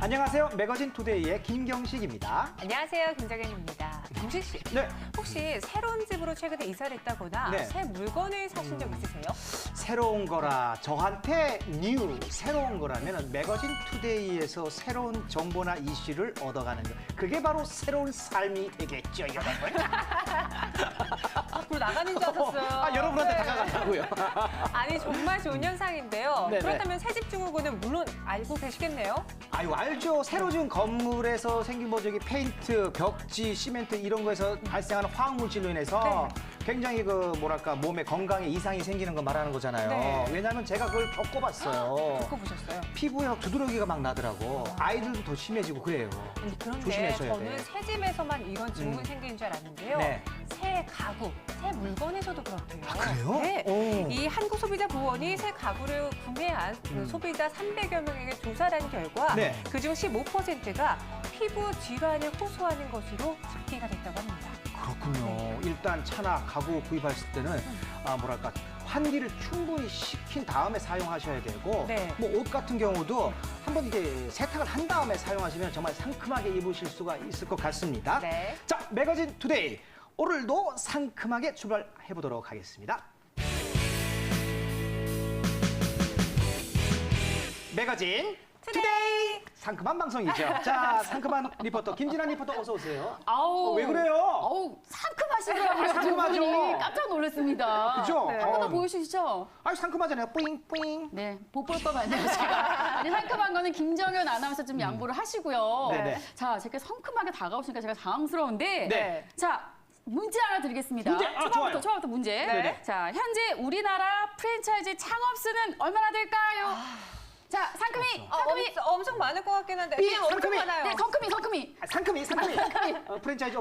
안녕하세요. 매거진 투데이의 김경식입니다. 안녕하세요. 김정현입니다. 경식 씨, 네. 혹시 새로운 집으로 최근에 이사를 했다거나 네. 새 물건을 사신 적 있으세요? 새로운 거라 저한테 새로운 거라면 매거진 투데이에서 새로운 정보나 이슈를 얻어가는 거. 그게 바로 새로운 삶이 되겠죠, 여러분. 앞으로 나가는 줄 알았어요. 여러분한테 네. 다가간다고요. 아니 정말 좋은 현상인데요. 네네. 그렇다면 새집 증후군은 물론 알고 계시겠네요. 아유, 알죠. 새로 지은 건물에서 생긴 뭐 저기 페인트, 벽지, 시멘트 이런 거에서 발생하는 화학물질로 인해서 굉장히 그 뭐랄까 몸에 건강에 이상이 생기는 거 말하는 거잖아요. 네. 왜냐하면 제가 그걸 겪어봤어요. 겪어보셨어요? 피부에 두드러기가 막 나더라고. 아이들도 더 심해지고 그래요. 그런데 조심하셔야 저는 돼. 새 집에서만 이런 증후군 생기는 줄 알았는데요. 네. 새 가구, 새 물건에서도 그렇대요. 그래요? 네. 오. 이 한국소비자보건이 새 가구를 구매한 그 소비자 300여 명에게 조사를 한 결과 네. 그중 15%가 피부 질환을 호소하는 것으로 집계가 됐다고 합니다. 그렇군요. 일단 차나 가구 구입하실 때는 뭐랄까 환기를 충분히 시킨 다음에 사용하셔야 되고 네. 뭐 옷 같은 경우도 한번 이제 세탁을 한 다음에 사용하시면 정말 상큼하게 입으실 수가 있을 것 같습니다. 네. 자, 매거진 투데이 오늘도 상큼하게 출발해 보도록 하겠습니다. 매거진 투데이 상큼한 방송이죠. 자, 상큼한 리포터 김진아 리포터 어서 오세요. 아우, 왜 그래요? 아우, 상큼하시더라고요. 두 상큼하죠. 분이 깜짝 놀랐습니다. 그죠? 네. 한 번 더 보여주시죠. 아유, 상큼하잖아요. 뿌잉뿌잉. 네, 못볼 것 같네요, 제가. 아니, 상큼한 거는 김정현 아나운서 좀 양보를 하시고요. 네네. 자, 제가 상큼하게 다가오시니까 제가 당황스러운데. 네. 자, 문제 하나 드리겠습니다. 문제? 좋아요. 초반부터 문제. 네네. 자, 현재 우리나라 프랜차이즈 창업 수는 얼마나 될까요? 자, 상큼이. 엄청 많을 것 같긴 한데 그냥 엄청 상큼이. 많아요. 네, 성큼이. 상큼이. 프랜차이즈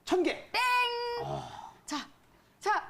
1000개. 땡! 자,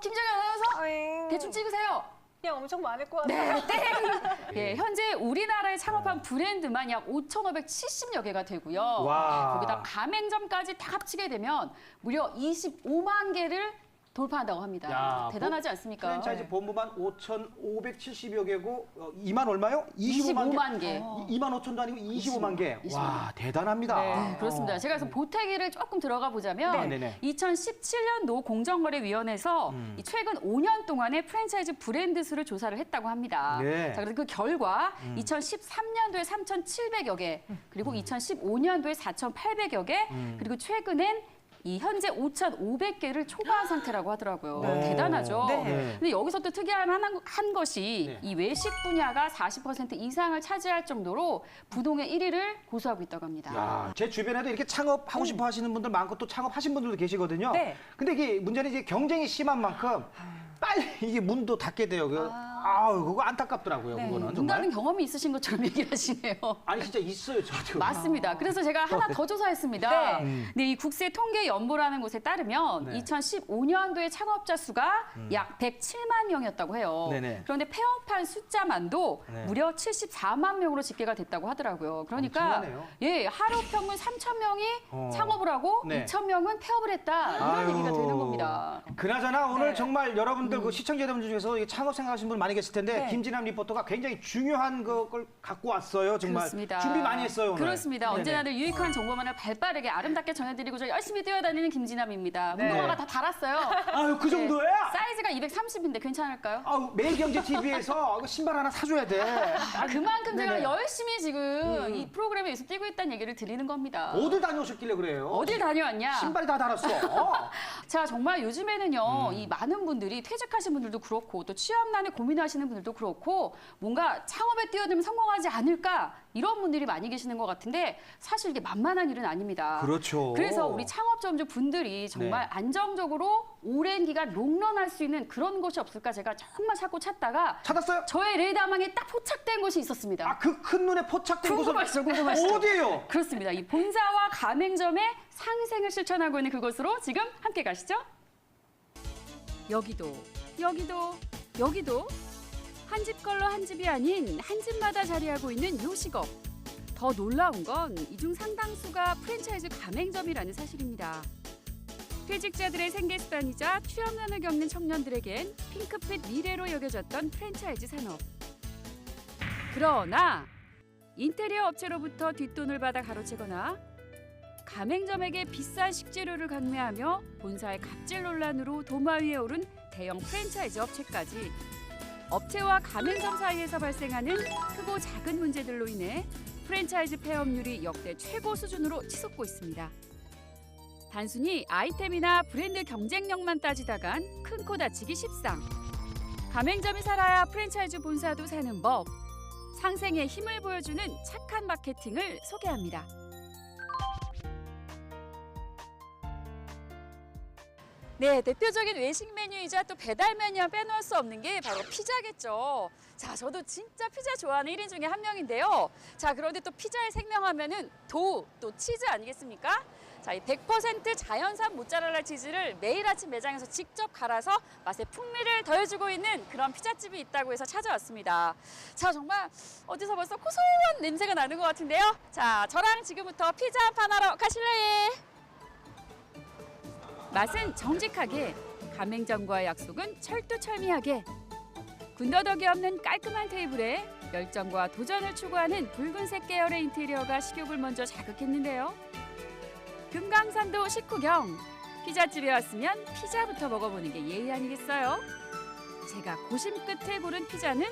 김정현 아나운서. 어잉. 대충 찍으세요. 그냥 엄청 많을 것 같아요. 네, 땡! 예, 현재 우리나라에 창업한 브랜드만 약 5,570여 개가 되고요. 와. 거기다 가맹점까지 다 합치게 되면 무려 25만 개를 돌파한다고 합니다. 야, 대단하지 않습니까? 프랜차이즈 본부만 5,570여 개고 2만 얼마요? 25만 개. 2만 5천도 아니고 25만 개. 25만 와, 대단합니다. 네, 그렇습니다. 제가 그래서 보태기를 조금 들어가 보자면 네네. 2017년도 공정거래위원회에서 이 최근 5년 동안의 프랜차이즈 브랜드 수를 조사를 했다고 합니다. 네. 자, 그래서 그 결과 2013년도에 3,700여 개, 그리고 2015년도에 4,800여 개, 그리고 최근엔 이 현재 5,500개를 초과한 상태라고 하더라고요. 네. 대단하죠. 네. 근데 여기서 또 특이한 한 것이 네. 이 외식 분야가 40% 이상을 차지할 정도로 부동의 1위를 고수하고 있다고 합니다. 야, 제 주변에도 이렇게 창업하고 싶어 하시는 분들 많고 또 창업하신 분들도 계시거든요. 네. 근데 이게 문제는 이제 경쟁이 심한 만큼 빨리 이게 문도 닫게 돼요. 그거 안타깝더라고요. 네. 그거는 문 정말. 닫는 경험이 있으신 것처럼 얘기하시네요. 아니 진짜 있어요, 저도. 맞습니다. 그래서 제가 하나 더 조사했습니다. 네. 네, 이 국세통계연보라는 곳에 따르면 네. 2015년도에 창업자 수가 약 107만 명이었다고 해요. 네네. 그런데 폐업한 숫자만도 네. 무려 74만 명으로 집계가 됐다고 하더라고요. 그러니까 엄청나네요. 예, 하루 평균 3천 명이 어. 창업을 하고 네. 2천 명은 폐업을 했다. 이런 아유. 얘기가 되는 겁니다. 그나저나 오늘 네. 정말 여러분들 그 시청자 여러분 중에서 이 창업 생각하시는 분 많이 계실 텐데 네. 김진남 리포터가 굉장히 중요한 걸 갖고 왔어요. 정말 그렇습니다. 준비 많이 했어요. 오늘. 그렇습니다. 네네. 언제나 늘 유익한 정보만을 발빠르게 아름답게 전해드리고 저 열심히 뛰어다니는 김진남입니다. 네. 운동화가 다 달았어요. 아유 그 정도야? 사이즈가 230인데 괜찮을까요? 아유 매일경제 TV에서 신발 하나 사줘야 돼. 그만큼 제가 네네. 열심히 지금 이 프로그램에 의해서 뛰고 있다는 얘기를 드리는 겁니다. 어딜 다녀오셨길래 그래요? 어딜 다녀왔냐? 신발이 다 달았어. 자, 정말 요즘에는요, 이 많은 분들이 퇴직하신 분들도 그렇고, 또 취업난에 고민하시는 분들도 그렇고, 뭔가 창업에 뛰어들면 성공하지 않을까, 이런 분들이 많이 계시는 것 같은데, 사실 이게 만만한 일은 아닙니다. 그렇죠. 그래서 우리 창업점주 분들이 정말 네. 안정적으로 오랜 기간 롱런할 수 있는 그런 곳이 없을까 제가 정말 찾고 찾다가 찾았어요? 저의 레이더망에 딱 포착된 곳이 있었습니다. 아 그 큰 눈에 포착된 곳은 궁금하시죠? 어디예요? 그렇습니다. 이 본사와 가맹점의 상생을 실천하고 있는 그곳으로 지금 함께 가시죠. 여기도 한 집 걸로 한 집이 아닌 한 집마다 자리하고 있는 요식업. 더 놀라운 건 이 중 상당수가 프랜차이즈 가맹점이라는 사실입니다. 퇴직자들의 생계수단이자 취업난을 겪는 청년들에겐 핑크빛 미래로 여겨졌던 프랜차이즈 산업. 그러나 인테리어 업체로부터 뒷돈을 받아 가로채거나 가맹점에게 비싼 식재료를 강매하며 본사의 갑질 논란으로 도마 위에 오른 대형 프랜차이즈 업체까지 업체와 가맹점 사이에서 발생하는 크고 작은 문제들로 인해 프랜차이즈 폐업률이 역대 최고 수준으로 치솟고 있습니다. 단순히 아이템이나 브랜드 경쟁력만 따지다간 큰 코 다치기 십상. 가맹점이 살아야 프랜차이즈 본사도 사는 법. 상생의 힘을 보여주는 착한 마케팅을 소개합니다. 네, 대표적인 외식 메뉴이자 또 배달 메뉴와 빼놓을 수 없는 게 바로 피자겠죠. 자, 저도 진짜 피자 좋아하는 1인 중에 한 명인데요. 자, 그런데 또 피자의 생명하면은 도우, 또 치즈 아니겠습니까? 자, 이 100% 자연산 모짜렐라 치즈를 매일 아침 매장에서 직접 갈아서 맛의 풍미를 더해주고 있는 그런 피자집이 있다고 해서 찾아왔습니다. 자, 정말 어디서 벌써 고소한 냄새가 나는 것 같은데요. 자, 저랑 지금부터 피자 한 판 하러 가실래요? 맛은 정직하게, 가맹점과의 약속은 철두철미하게. 군더더기 없는 깔끔한 테이블에 열정과 도전을 추구하는 붉은색 계열의 인테리어가 식욕을 먼저 자극했는데요. 금강산도 식후경, 피자집에 왔으면 피자부터 먹어보는 게 예의 아니겠어요? 제가 고심 끝에 고른 피자는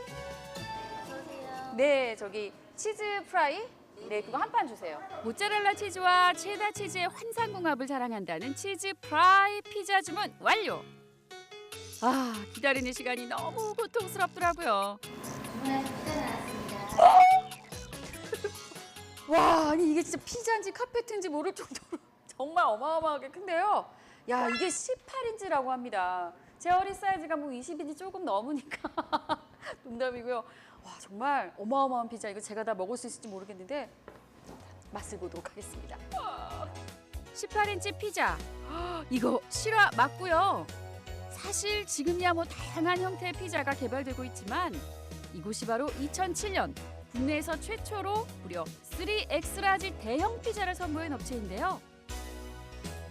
네, 저기 치즈 프라이? 네, 그거 한 판 주세요. 모짜렐라 치즈와 체다 치즈의 환상궁합을 자랑한다는 치즈 프라이 피자 주문 완료! 아, 기다리는 시간이 너무 고통스럽더라고요. 와, 아니 이게 진짜 피자인지 카페트인지 모를 정도로 정말 어마어마하게 큰데요. 야, 이게 18인치라고 합니다. 제 허리 사이즈가 뭐 20인치 조금 넘으니까 농담이고요. 와, 정말 어마어마한 피자. 이거 제가 다 먹을 수 있을지 모르겠는데 맛을 보도록 하겠습니다. 18인치 피자, 이거 실화 맞고요. 사실 지금이야 뭐 다양한 형태의 피자가 개발되고 있지만 이곳이 바로 2007년 국내에서 최초로 무려 3X 라지 대형 피자를 선보인 업체인데요.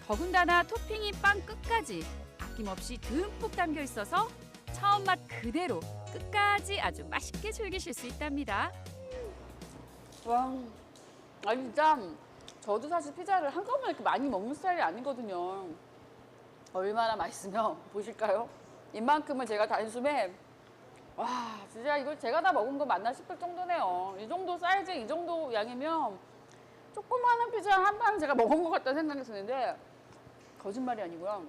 더군다나 토핑이 빵 끝까지 아낌없이 듬뿍 담겨 있어서 처음 맛 그대로 끝까지 아주 맛있게 즐기실 수 있답니다. 와, 아니 진짜 저도 사실 피자를 한꺼번에 이렇게 많이 먹는 스타일이 아니거든요. 얼마나 맛있으면 보실까요? 이만큼은 제가 단숨에 와, 진짜 이걸 제가 다 먹은 거 맞나 싶을 정도네요. 이 정도 사이즈, 이 정도 양이면 조그마한 피자 한 판 제가 먹은 것 같다는 생각이 드는데 거짓말이 아니고요.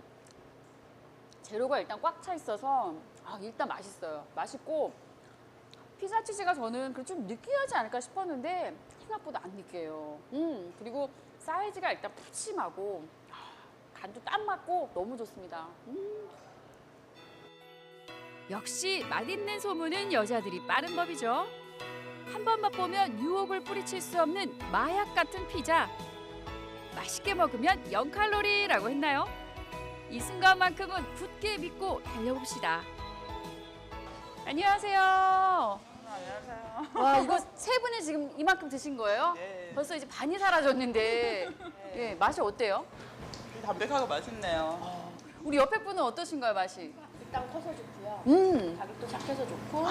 재료가 일단 꽉 차 있어서 일단 맛있어요. 맛있고 피자 치즈가 저는 좀 느끼하지 않을까 싶었는데 생각보다 안 느끼해요. 그리고 사이즈가 일단 푸짐하고 간도 딱 맞고 너무 좋습니다. 역시 맛있는 소문은 여자들이 빠른 법이죠. 한 번 맛보면 유혹을 뿌리칠 수 없는 마약 같은 피자. 맛있게 먹으면 0칼로리라고 했나요? 이 순간만큼은 굳게 믿고 달려봅시다. 안녕하세요. 안녕하세요. 와, 이거 세 분이 지금 이만큼 드신 거예요? 네. 벌써 이제 반이 사라졌는데 예, 맛이 어때요? 담백하고 맛있네요. 우리 옆에 분은 어떠신가요, 맛이? 일단 커서 좋고요. 가격도 착해서 좋고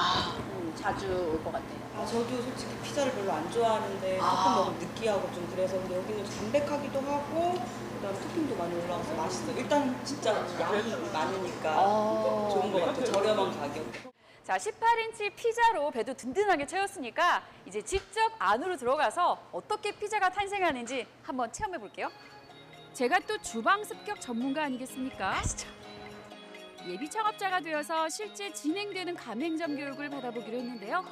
자주 올 것 같아요. 저도 솔직히 피자를 별로 안 좋아하는데 조금 너무 느끼하고 좀 그래서 근데 여기는 좀 담백하기도 하고 그다음에 토핑도 많이 올라와서 맛있어요. 일단 진짜 양이 많으니까 좋은 것 같아요. 저렴한 가격. 자, 18인치 피자로 배도 든든하게 채웠으니까 이제 직접 안으로 들어가서 어떻게 피자가 탄생하는지 한번 체험해 볼게요. 제가 또 주방 습격 전문가 아니겠습니까? 예비 창업자가 되어서 실제 진행되는 가맹점 교육을 받아보기로 했는데요.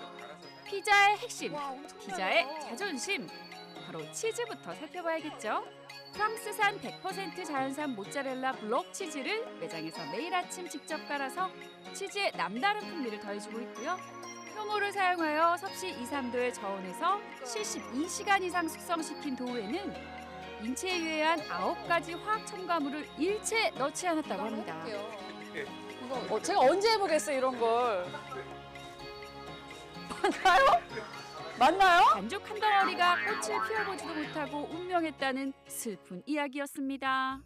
피자의 핵심, 피자의 자존심, 바로 치즈부터 살펴봐야겠죠. 프랑스산 100% 자연산 모짜렐라 블록 치즈를 매장에서 매일 아침 직접 갈아서 치즈에 남다른 풍미를 더해주고 있고요. 효모를 사용하여 섭씨 2, 3도의 저온에서 72시간 이상 숙성시킨 도우에는 인체에 유해한 9가지 화학 첨가물을 일체 넣지 않았다고 합니다. 이거 제가 언제 해보겠어요, 이런 걸. 맞나요? 맞나요? 반죽 한 덩어리가 꽃을 피워보지도 못하고 운명했다는 슬픈 이야기였습니다.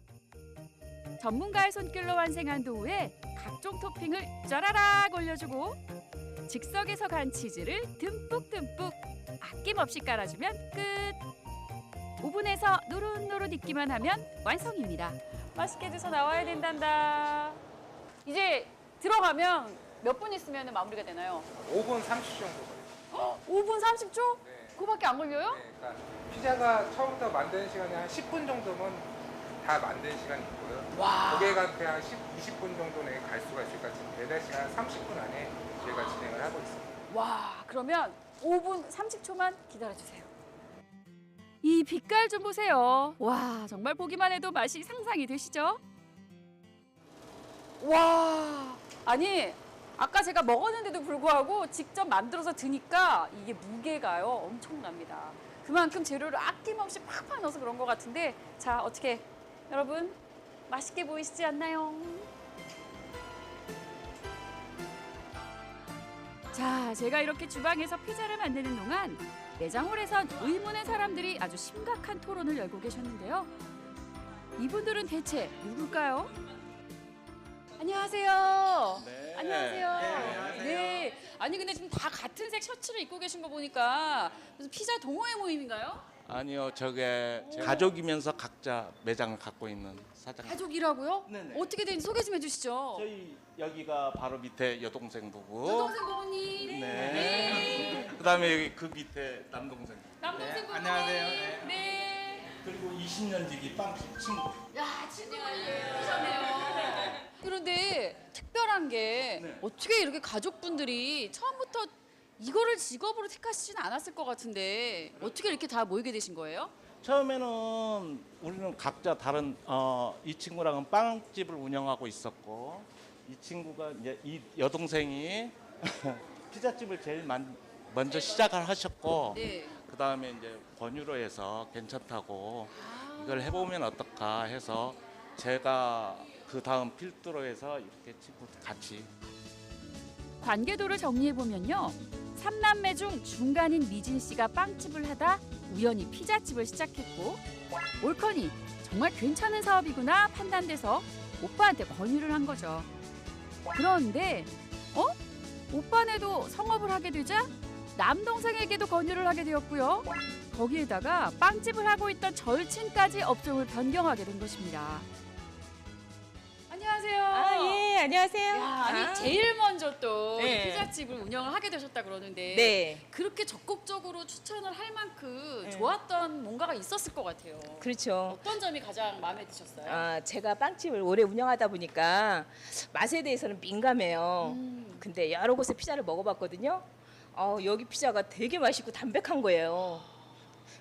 전문가의 손길로 완성한 도우에 각종 토핑을 짜라락 올려주고 즉석에서 간 치즈를 듬뿍듬뿍 아낌없이 깔아주면 끝. 오븐에서 노릇노릇 익기만 하면 완성입니다. 맛있게 드셔 나와야 된단다. 이제 들어가면 몇 분 있으면 마무리가 되나요? 5분 30초 정도 걸려요. 5분 30초? 네. 그거밖에 안 걸려요? 네, 그러니까 피자가 처음부터 만드는 시간이 한 10분 정도면 다 만드는 시간이 있고요. 와. 고객한테 한 20분 정도 내에 갈 수가 있으니까 지금 배달 시간 30분 안에 저희가 진행을 하고 있습니다. 와, 그러면 5분 30초만 기다려주세요. 이 빛깔 좀 보세요. 와, 정말 보기만 해도 맛이 상상이 되시죠? 와, 아니 아까 제가 먹었는데도 불구하고 직접 만들어서 드니까 이게 무게가요 엄청납니다. 그만큼 재료를 아낌없이 팍팍 넣어서 그런 것 같은데 자 어떻게 여러분 맛있게 보이시지 않나요? 자, 제가 이렇게 주방에서 피자를 만드는 동안 매장홀에선 의문의 사람들이 아주 심각한 토론을 열고 계셨는데요. 이분들은 대체 누굴까요? 안녕하세요. 네. 안녕하세요. 네. 아니 근데 지금 다 같은 색 셔츠를 입고 계신 거 보니까 무슨 피자 동호회 모임인가요? 아니요, 저게 제 가족이면서 각자 매장을 갖고 있는 사장. 가족이라고요? 네네. 어떻게 되는지 소개 좀 해주시죠. 저희 여기가 바로 밑에 여동생 부부. 여동생 부모님. 네. 그다음에 여기 그 밑에 남동생. 남동생 부모님. 안녕하세요. 네. 그리고 20년 지기 빵집 친구. 야, 친구분이 계셨네요. 그런데 특별한 게 네. 어떻게 이렇게 가족분들이 처음부터 이거를 직업으로 택하시진 않았을 것 같은데 어떻게 이렇게 다 모이게 되신 거예요? 처음에는 우리는 각자 다른 이 친구랑은 빵집을 운영하고 있었고 이 친구가 이제 이 여동생이 피자집을 제일 먼저 시작을 하셨고 네. 그다음에 이제 권유로 해서 괜찮다고 이걸 해보면 어떨까 해서 제가 그 다음 필두로 해서 이렇게 친구 같이. 관계도를 정리해보면요. 3남매 중 중간인 미진 씨가 빵집을 하다 우연히 피자집을 시작했고 올커니 정말 괜찮은 사업이구나 판단돼서 오빠한테 권유를 한 거죠. 그런데 오빠네도 성업을 하게 되자 남동생에게도 권유를 하게 되었고요. 거기에다가 빵집을 하고 있던 절친까지 업종을 변경하게 된 것입니다. 안녕하세요. 예, 안녕하세요. 야, 아니 제일 먼저 또 네. 피자집을 운영을 하게 되셨다 그러는데 네. 그렇게 적극적으로 추천을 할 만큼 네. 좋았던 뭔가가 있었을 것 같아요. 그렇죠. 어떤 점이 가장 마음에 드셨어요? 제가 빵집을 오래 운영하다 보니까 맛에 대해서는 민감해요. 근데 여러 곳에 피자를 먹어봤거든요. 여기 피자가 되게 맛있고 담백한 거예요.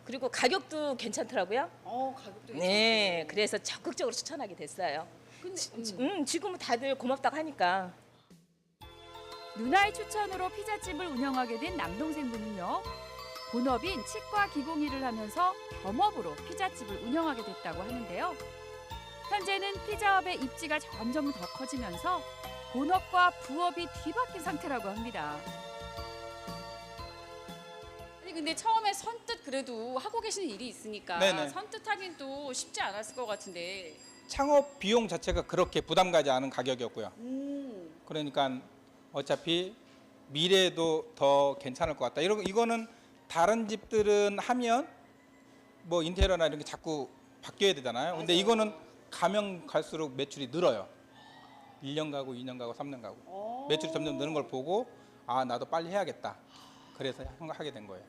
그리고 가격도 괜찮더라고요. 가격도 네, 그래서 적극적으로 추천하게 됐어요. 근데 지금은 다들 고맙다고 하니까. 누나의 추천으로 피자집을 운영하게 된 남동생분은요. 본업인 치과 기공의를 하면서 겸업으로 피자집을 운영하게 됐다고 하는데요. 현재는 피자업의 입지가 점점 더 커지면서 본업과 부업이 뒤바뀐 상태라고 합니다. 아니 근데 처음에 선뜻 그래도 하고 계시는 일이 있으니까 네네. 선뜻하긴 또 쉽지 않았을 것 같은데. 창업 비용 자체가 그렇게 부담 가지 않은 가격이었고요. 그러니까 어차피 미래에도 더 괜찮을 것 같다. 이거는 다른 집들은 하면 뭐 인테리어나 이런 게 자꾸 바뀌어야 되잖아요. 근데 이거는 가면 갈수록 매출이 늘어요. 1년 가고 2년 가고 3년 가고 매출이 점점 느는 걸 보고 나도 빨리 해야겠다. 그래서 하게 된 거예요.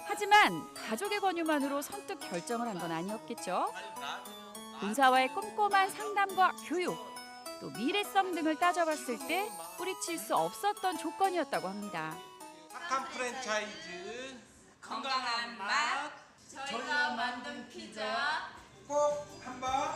하지만 가족의 권유만으로 선뜻 결정을 한 건 아니었겠죠. 본사와의 꼼꼼한 상담과 교육, 또 미래성 등을 따져봤을 때 뿌리칠 수 없었던 조건이었다고 합니다. 착한 프랜차이즈, 건강한 맛, 저희가 만든 피자 꼭 한번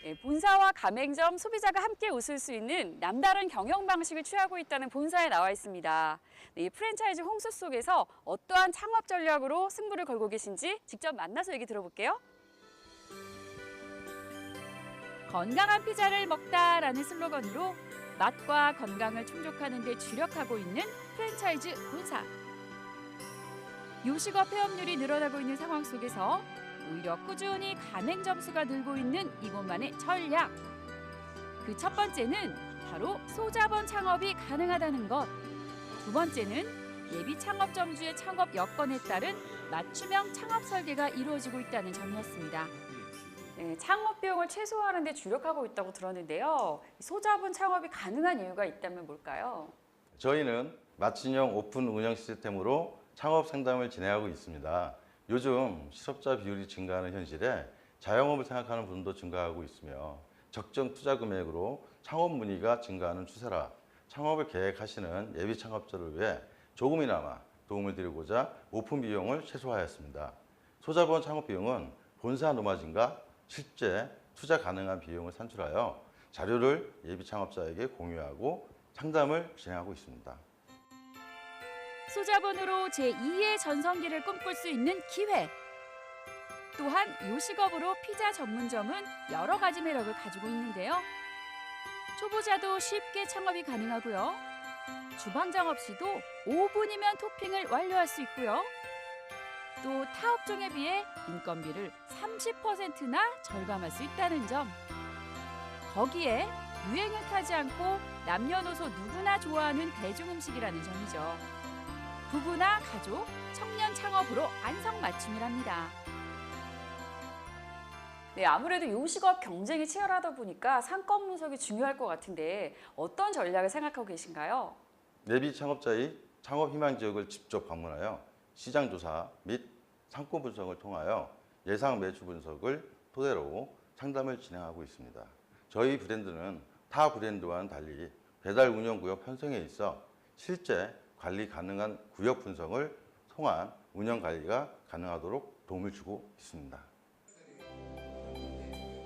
네, 본사와 가맹점, 소비자가 함께 웃을 수 있는 남다른 경영 방식을 취하고 있다는 본사에 나와 있습니다. 네, 이 프랜차이즈 홍수 속에서 어떠한 창업 전략으로 승부를 걸고 계신지 직접 만나서 얘기 들어볼게요. 건강한 피자를 먹다라는 슬로건으로 맛과 건강을 충족하는 데 주력하고 있는 프랜차이즈 본사. 요식업 폐업률이 늘어나고 있는 상황 속에서 오히려 꾸준히 가맹 점수가 늘고 있는 이곳만의 전략. 그 첫 번째는 바로 소자본 창업이 가능하다는 것. 두 번째는 예비 창업점주의 창업 여건에 따른 맞춤형 창업 설계가 이루어지고 있다는 점이었습니다. 네, 창업 비용을 최소화하는 데 주력하고 있다고 들었는데요. 소자본 창업이 가능한 이유가 있다면 뭘까요? 저희는 맞춤형 오픈 운영 시스템으로 창업 상담을 진행하고 있습니다. 요즘 실업자 비율이 증가하는 현실에 자영업을 생각하는 분도 증가하고 있으며 적정 투자 금액으로 창업 문의가 증가하는 추세라 창업을 계획하시는 예비 창업자를 위해 조금이나마 도움을 드리고자 오픈 비용을 최소화하였습니다. 소자본 창업 비용은 본사 노마진과 실제 투자 가능한 비용을 산출하여 자료를 예비 창업자에게 공유하고 상담을 진행하고 있습니다. 소자본으로 제2의 전성기를 꿈꿀 수 있는 기회. 또한 요식업으로 피자 전문점은 여러 가지 매력을 가지고 있는데요. 초보자도 쉽게 창업이 가능하고요. 주방장 없이도 5분이면 토핑을 완료할 수 있고요. 또 타 업종에 비해 인건비를 30%나 절감할 수 있다는 점. 거기에 유행을 타지 않고 남녀노소 누구나 좋아하는 대중음식이라는 점이죠. 부부나 가족, 청년 창업으로 안성맞춤이랍니다. 네, 아무래도 요식업 경쟁이 치열하다 보니까 상권 분석이 중요할 것 같은데 어떤 전략을 생각하고 계신가요? 예비 창업자의 창업 희망 지역을 직접 방문하여 시장 조사 및 상권 분석을 통하여 예상 매출 분석을 토대로 상담을 진행하고 있습니다. 저희 브랜드는 타 브랜드와는 달리 배달 운영 구역 편성에 있어 실제 관리 가능한 구역 분석을 통한 운영 관리가 가능하도록 도움을 주고 있습니다.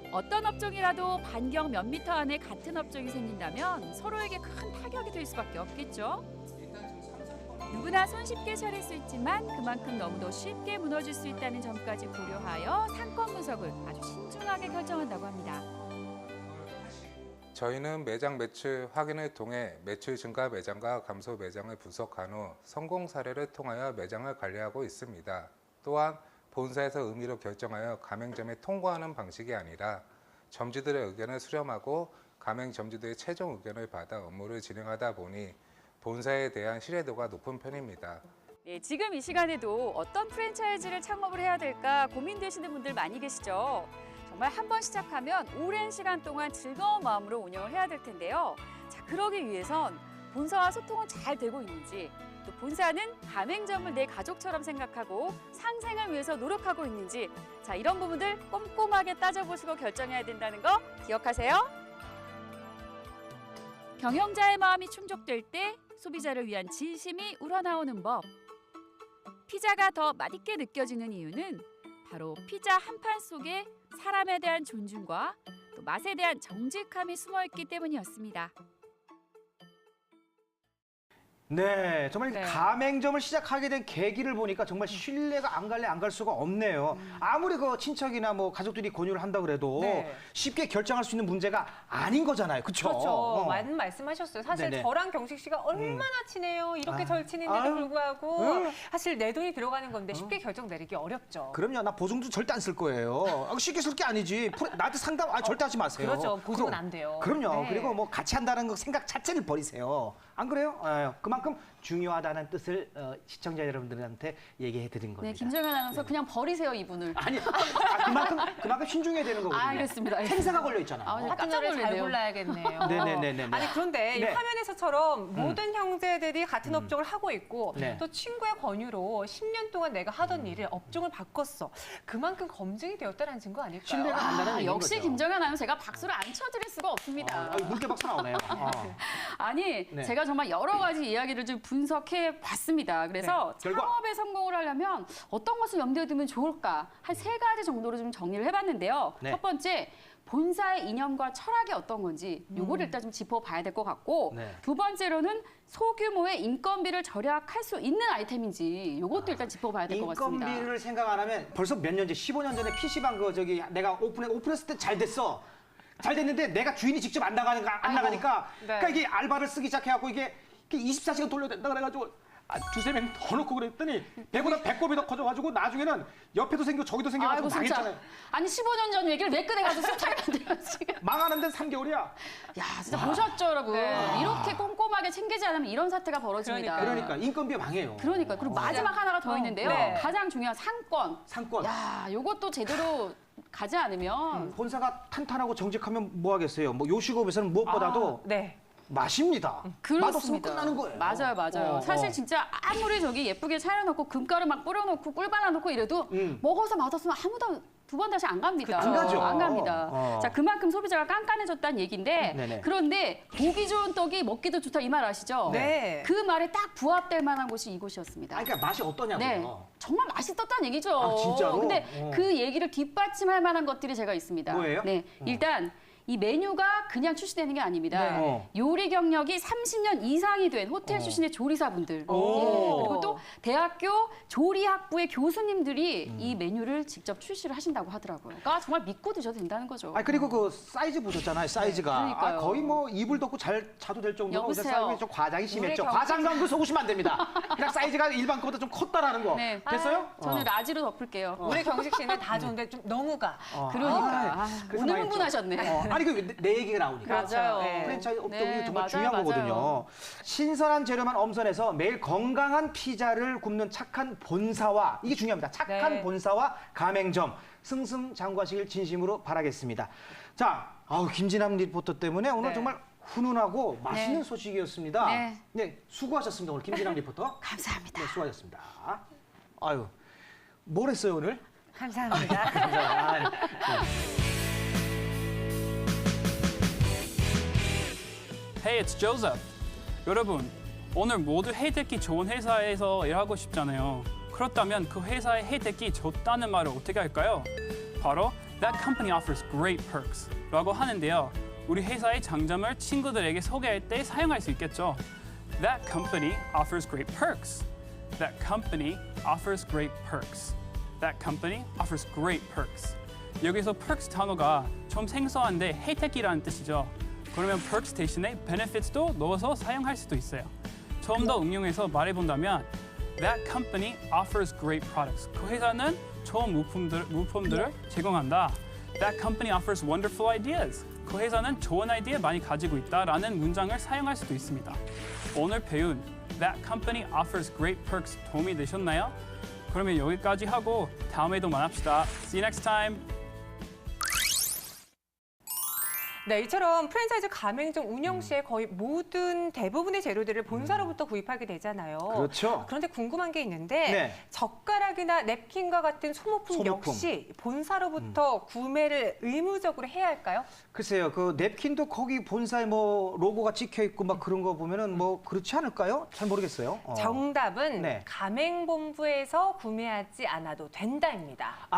어떤 업종이라도 반경 몇 미터 안에 같은 업종이 생긴다면 서로에게 큰 타격이 될 수밖에 없겠죠. 누구나 손쉽게 차릴 수 있지만 그만큼 너무도 쉽게 무너질 수 있다는 점까지 고려하여 상권 분석을 아주 신중하게 결정한다고 합니다. 저희는 매장 매출 확인을 통해 매출 증가 매장과 감소 매장을 분석한 후 성공 사례를 통하여 매장을 관리하고 있습니다. 또한 본사에서 의미로 결정하여 가맹점에 통보하는 방식이 아니라 점주들의 의견을 수렴하고 가맹 점주들의 최종 의견을 받아 업무를 진행하다 보니 본사에 대한 신뢰도가 높은 편입니다. 네, 지금 이 시간에도 어떤 프랜차이즈를 창업을 해야 될까 고민되시는 분들 많이 계시죠? 정말 한 번 시작하면 오랜 시간 동안 즐거운 마음으로 운영을 해야 될 텐데요. 자, 그러기 위해선 본사와 소통은 잘 되고 있는지, 또 본사는 가맹점을 내 가족처럼 생각하고 상생을 위해서 노력하고 있는지, 자, 이런 부분들 꼼꼼하게 따져보시고 결정해야 된다는 거 기억하세요. 경영자의 마음이 충족될 때 소비자를 위한 진심이 우러나오는 법. 피자가 더 맛있게 느껴지는 이유는 바로 피자 한 판 속에 사람에 대한 존중과 또 맛에 대한 정직함이 숨어있기 때문이었습니다. 네, 정말 네. 가맹점을 시작하게 된 계기를 보니까 정말 신뢰가 안 갈래 안 갈 수가 없네요. 아무리 그 친척이나 뭐 가족들이 권유를 한다 그래도 네. 쉽게 결정할 수 있는 문제가 아닌 거잖아요. 그렇죠? 그렇죠. 맞는 말씀하셨어요. 사실 네네. 저랑 경식 씨가 얼마나 친해요. 이렇게 아. 절친인데도 아유. 불구하고 응. 사실 내 돈이 들어가는 건데 쉽게 결정 내리기 어렵죠. 그럼요. 나 보증도 절대 안 쓸 거예요. 쉽게 쓸 게 아니지. 나한테 상담 절대 하지 마세요. 그렇죠. 보증은 그럼, 안 돼요. 그럼요. 네. 그리고 뭐 같이 한다는 거 생각 자체를 버리세요. 안 그래요? 그만큼 중요하다는 뜻을 시청자 여러분들한테 얘기해 드린 겁니다. 네, 김정현 아나운서 그냥 버리세요, 이분을. 아니, 그만큼 신중해야 되는 거거든요. 알겠습니다. 행사가 걸려 있잖아요. 아, 파트너를 잘 놀래네요. 골라야겠네요. 네네네네. 아니 그런데 이 네. 화면에서처럼 모든 형제들이 같은 업종을 하고 있고 네. 또 친구의 권유로 10년 동안 내가 하던 일을 업종을 바꿨어. 그만큼 검증이 되었다는 증거 아닐까요? 신뢰가 간다는 얘기인 역시 거죠. 김정현 아나운서 제가 박수를 안 쳐드릴 수가 없습니다. 물개 박수 나오네요. 아니, 네. 제가 정말 여러 가지 이야기를 좀 분석해 봤습니다. 그래서 네, 결과. 창업에 성공을 하려면 어떤 것을 염두에 두면 좋을까? 한 3가지 정도로 좀 정리를 해봤는데요. 네. 첫 번째, 본사의 이념과 철학이 어떤 건지 요거를 일단 좀 짚어봐야 될 것 같고 네. 두 번째로는 소규모의 인건비를 절약할 수 있는 아이템인지 요것도 일단 짚어봐야 될 것 같습니다. 인건비를 생각 안 하면 벌써 몇 년 전, 15년 전에 PC방 내가 오픈했을 때 잘 됐어. 잘 됐는데 내가 주인이 직접 안 나가니까 네. 그러니까 이게 알바를 쓰기 시작해갖고 이게 24시간 돌려야 된다 그래가지고 두세 명 더 넣고 그랬더니 배보다 배꼽이 더 커져가지고 나중에는 옆에도 생기고 저기도 생겨가지고 아이고 진짜. 망했잖아요. 아니 15년 전 얘기를 왜 꺼내가지고 수차례 만들어요 지금. 망하는 데는 3개월이야. 야 진짜 보셨죠 여러분. 이렇게 꼼꼼하게 챙기지 않으면 이런 사태가 벌어집니다. 그러니까 인건비 망해요. 그러니까 그리고 마지막 하나가 더 있는데요. 네. 가장 중요한 상권. 상권. 야 요것도 제대로 가지 않으면 본사가 탄탄하고 정직하면 뭐 하겠어요. 뭐 요식업에서는 무엇보다도 네. 맛입니다. 맛없으면 그렇습니다. 끝나는 거예요. 맞아요. 사실 진짜 아무리 저기 예쁘게 차려놓고 금가루 막 뿌려놓고 꿀 발라놓고 이래도 먹어서 맛없으면 아무도 두 번 다시 안 갑니다. 안 가죠. 안 갑니다. 자, 그만큼 소비자가 깐깐해졌다는 얘기인데 네네. 그런데 보기 좋은 떡이 먹기도 좋다 이 말 아시죠? 네. 그 말에 딱 부합될 만한 곳이 이곳이었습니다. 아니, 그러니까 맛이 어떠냐고요. 네, 정말 맛있었다는 얘기죠. 아, 진짜로? 근데 그 얘기를 뒷받침할 만한 것들이 제가 있습니다. 뭐예요? 네, 일단 이 메뉴가 그냥 출시되는 게 아닙니다. 네. 요리 경력이 30년 이상이 된 호텔 출신의 조리사분들, 그리고 또 대학교 조리학부의 교수님들이 이 메뉴를 직접 출시를 하신다고 하더라고요. 그러니까 정말 믿고 드셔도 된다는 거죠. 아 그리고 그 사이즈 보셨잖아요. 사이즈가 그러니까요. 거의 뭐 이불 덮고 잘 자도 될 정도로 여보세요. 사이즈가 좀 과장이 심했죠. 우리 과장감도 속으시면 안 됩니다. 그냥 사이즈가 일반 거보다 좀 컸다라는 거. 네. 됐어요? 저는 라지로 덮을게요. 우리 경식 씨는 다 좋은데 좀 너무가. 그러니까 그래서 오늘 망했죠. 흥분하셨네. 아니 그 내 얘기가 나오니까. 맞아요. 네. 프랜차이즈 업종이 네, 정말 맞아요, 중요한 맞아요. 거거든요. 신선한 재료만 엄선해서 매일 건강한 피자를 굽는 착한 본사와 이게 중요합니다. 착한 네. 본사와 가맹점 승승장구하시길 진심으로 바라겠습니다. 자, 김진남 리포터 때문에 오늘 네. 정말 훈훈하고 맛있는 네. 소식이었습니다. 네. 네, 수고하셨습니다. 오늘 김진남 리포터. 감사합니다. 네, 수고하셨습니다. 아유, 뭘 했어요 오늘? 감사합니다. 감사합니다. Hey, it's Joseph. 여러분, 오늘 모두 혜택이 좋은 회사에서 일하고 싶잖아요. 그렇다면 그 회사의 혜택이 좋다는 말을 어떻게 할까요? 바로 That company offers great perks 라고 하는데요. 우리 회사의 장점을 친구들에게 소개할 때 사용할 수 있겠죠. That company offers great perks. That company offers great perks. That company offers great perks. 여기서 perks 단어가 좀 생소한데 혜택이라는 뜻이죠. 그러면 perks 대신에 benefits도 넣어서 사용할 수도 있어요. 좀 더 응용해서 말해본다면 That company offers great products. 그 회사는 좋은 물품들을 제공한다. That company offers wonderful ideas. 그 회사는 좋은 아이디어 많이 가지고 있다라는 문장을 사용할 수도 있습니다. 오늘 배운 That company offers great perks 도움이 되셨나요? 그러면 여기까지 하고 다음에도 만납시다. See you next time. 네, 이처럼 프랜차이즈 가맹점 운영 시에 거의 모든 대부분의 재료들을 본사로부터 구입하게 되잖아요. 그렇죠. 그런데 궁금한 게 있는데 네. 젓가락이나 냅킨과 같은 소모품 역시 본사로부터 구매를 의무적으로 해야 할까요? 글쎄요, 그 냅킨도 거기 본사에 뭐 로고가 찍혀 있고 막 그런 거 보면은 뭐 그렇지 않을까요? 잘 모르겠어요. 정답은 네. 가맹본부에서 구매하지 않아도 된다입니다.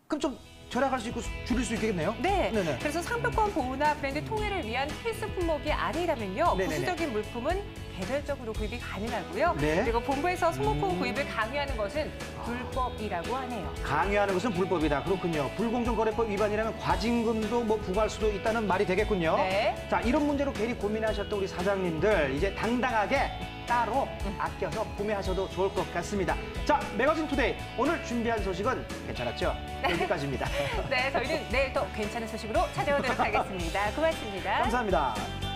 그럼 좀 절약할 수 있고 줄일 수 있겠네요? 네. 네네. 그래서 상표권 보호나 브랜드 통일을 위한 필수 품목이 아니라면요. 네네네. 부수적인 물품은 개별적으로 구입이 가능하고요. 네. 그리고 본부에서 소모품 구입을 강요하는 것은 불법이라고 하네요. 강요하는 것은 불법이다. 그렇군요. 불공정거래법 위반이라면 과징금도 뭐 부과할 수도 있다는 말이 되겠군요. 네. 자, 이런 문제로 괜히 고민하셨던 우리 사장님들 이제 당당하게 따로 아껴서 구매하셔도 좋을 것 같습니다. 자, 매거진 투데이 오늘 준비한 소식은 괜찮았죠? 여기까지입니다. 네, 저희는 내일 또 괜찮은 소식으로 찾아오도록 하겠습니다. 고맙습니다. 감사합니다.